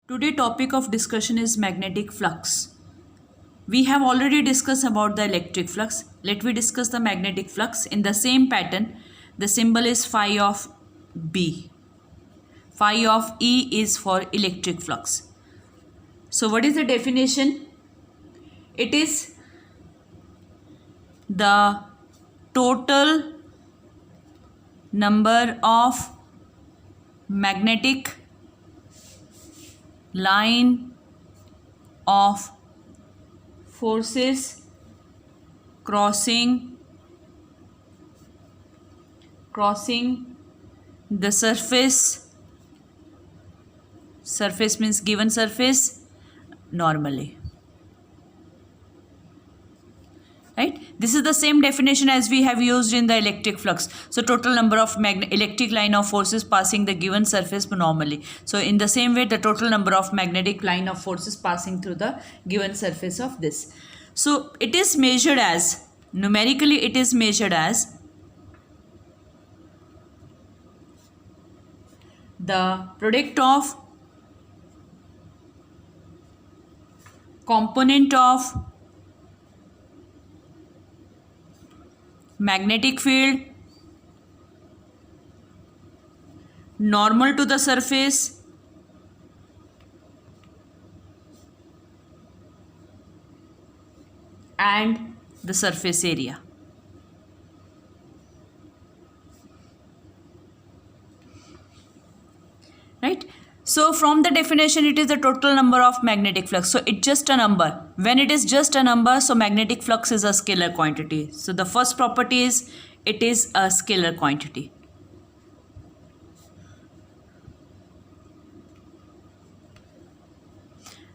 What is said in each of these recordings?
Today topic of discussion is magnetic flux. We have already discussed about the electric flux. Let me discuss the magnetic flux in the same pattern. The symbol is phi of B. Phi of E is for electric flux. So what is the definition? It is the total number of magnetic line of forces crossing the surface means given surface normally, right? This is the same definition as we have used in the electric flux. So total number of electric line of forces passing the given surface normally. So in the same way, the total number of magnetic line of forces passing through the given surface of this. So it is measured as, numerically it is measured as the product of component of magnetic field normal to the surface and the surface area. Right? So from the definition, it is the total number of magnetic flux. So it's just a number. When it is just a number, so magnetic flux is a scalar quantity. So the first property is it is a scalar quantity.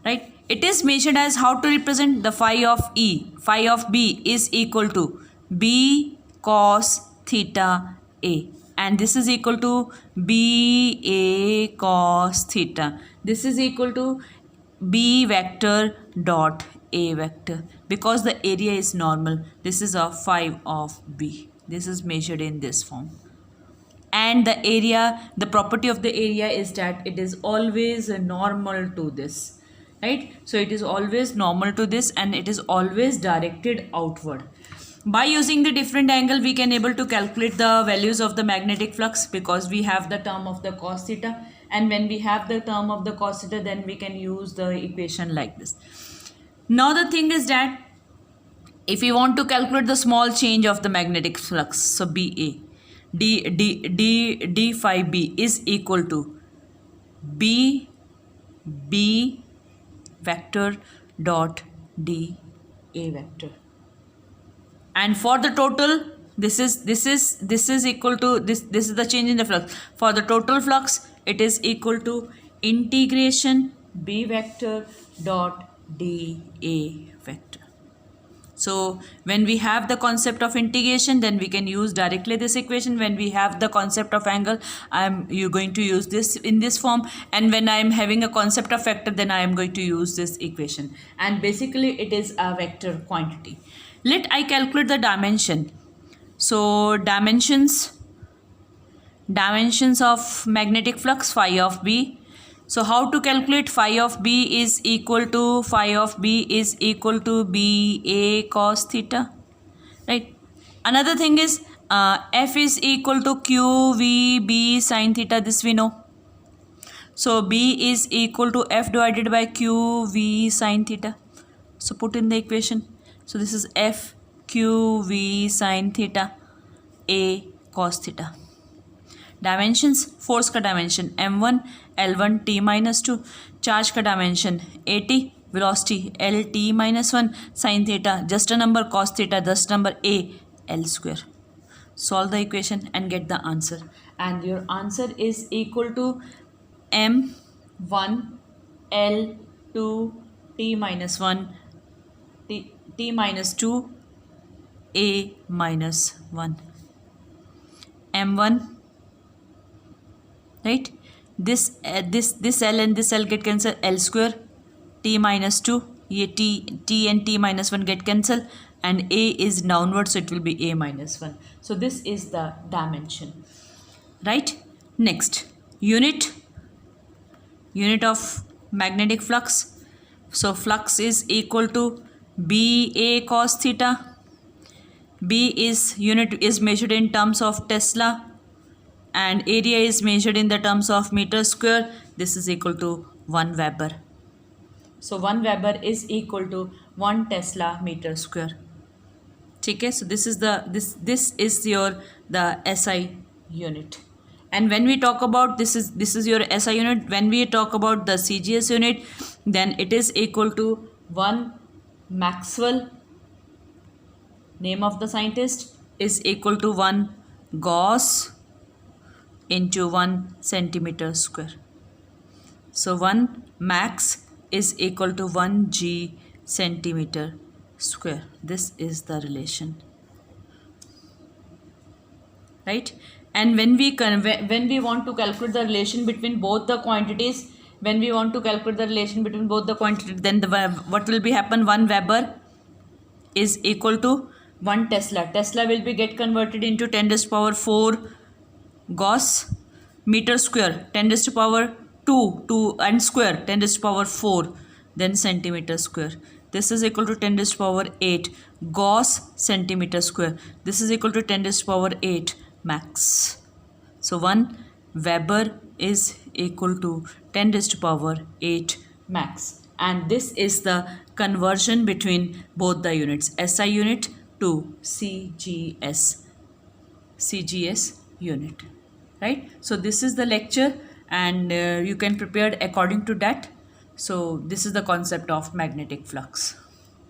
Right? It is measured as how to represent the phi of E. Phi of B is equal to B cos theta A. And this is equal to B A cos theta. This is equal to B vector dot A vector. Because the area is normal, this is a phi of B. This is measured in this form. And the area, the property of the area is that it is always normal to this. Right? So it is always normal to this and it is always directed outward. By using the different angle, we can able to calculate the values of the magnetic flux because we have the term of the cos theta. And when we have the term of the cos theta, then we can use the equation like this. Now the thing is that if we want to calculate the small change of the magnetic flux, so BA, d phi B is equal to B vector dot D A vector. And for the total, this is equal to this is the change in the flux. For the total flux, it is equal to integration B vector dot D A vector. So when we have the concept of integration, then we can use directly this equation. When we have the concept of angle, you're going to use this in this form. And when I am having a concept of vector, then I am going to use this equation. And basically it is a vector quantity. Let I calculate the dimension. So dimensions of magnetic flux phi of B. So how to calculate phi of B is equal to B A cos theta. Right. Another thing is F is equal to Q V B sin theta. This we know. So B is equal to F divided by Q V sin theta. So put in the equation. So this is F Q V sin theta A cos theta. Dimensions, force का dimension m1 l1 t minus 2, charge का dimension at, velocity l t minus 1, sin theta just a number, cos theta just number, a l square. Solve the equation and get the answer. And your answer is equal to m1 l2 t minus 1 t minus 2 a minus 1 m1, right? This L and this L get cancelled, L square t minus 2, ye t and t minus 1 get cancelled, and A is downward, so it will be A minus 1. So this is the dimension, right? Next, unit of magnetic flux. So flux is equal to BA cos theta. B is measured in terms of Tesla, and area is measured in the terms of meter square. This is equal to 1 Weber. So 1 Weber is equal to 1 Tesla meter square. Okay, so this is your the SI unit. And when we talk about this is your SI unit, when we talk about the CGS unit, then it is equal to 1 Maxwell, name of the scientist, is equal to 1 Gauss into 1 centimeter square. So 1 max is equal to 1 G centimeter square. This is the relation, right? And when we want to calculate the relation between both the quantities, then what will be happen? 1 Weber is equal to 1 Tesla. Tesla will be get converted into 10 to the power 4 Gauss meter square, 10 to the power 2 and square, 10 to the power 4, then centimeter square. This is equal to 10 to the power 8 Gauss centimeter square. This is equal to 10 to the power 8 max. So 1 Weber is equal to 10 to the power 8 max. And this is the conversion between both the units, SI unit to CGS unit, right? So this is the lecture, and you can prepare according to that. So this is the concept of magnetic flux.